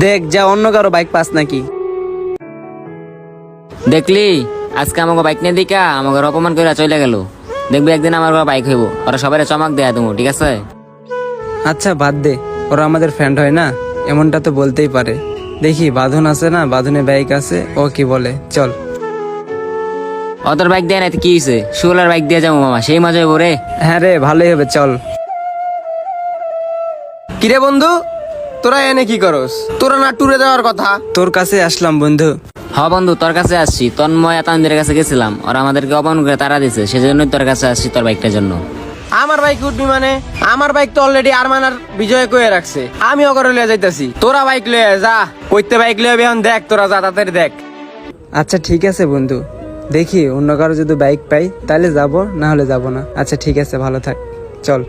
দেখ যা অন্য কারো বাইক পাস নাকি। দেখলি আজকে আমাকে বাইক নিয়ে দিকা আমাকে অপমান করে চলে গেল। দেখবি একদিন আমার বাইক হইব, ওরা সবাই চমক দেয়া তুমি, ঠিক আছে? আচ্ছা বাদ দে, ওরা আমাদের ফ্রেন্ড হয় না, এমনটা তো বলতেই পারে। দেখি বাঁধন আছে না, বাঁধনে বাইক আছে, ও কি বলে, চল। ওদের বাইক দেয় না কি হয়েছে, সুলার বাইক দিয়ে যাবো মামা, সেই মজা হইব রে। হ্যাঁ রে, ভালোই হবে, চল। কিরে বন্ধু, তোরা এনে কি করস? তোরা না ট্যুরে যাওয়ার কথা? তোর কাছে আসলাম বন্ধু। হ বন্ধু, তোর কাছে আসছি। তন্ময় তানদের কাছে গেছিলাম, ওরা আমাদেরকে অপমান করে তারা দিছে, সেজন্যই তোর কাছে আসছি তোর বাইকটার জন্য। আমার বাইক উঠবি মানে? আমার বাইক তো অলরেডি আরমানার বিজয় কয়ে রাখছে, আমি ওগরে লয়ে যাইতাছি। তোরা বাইক লয়ে যা, কইতে বাইক লয়ে এখন দেখ, তোরা যা তাড়াতাড়ি দেখ। আচ্ছা ঠিক আছে বন্ধু, দেখি অন্য কারো যদি বাইক পাই তাহলে যাব, না হলে যাব না। আচ্ছা ঠিক আছে, ভালো থাক, চল।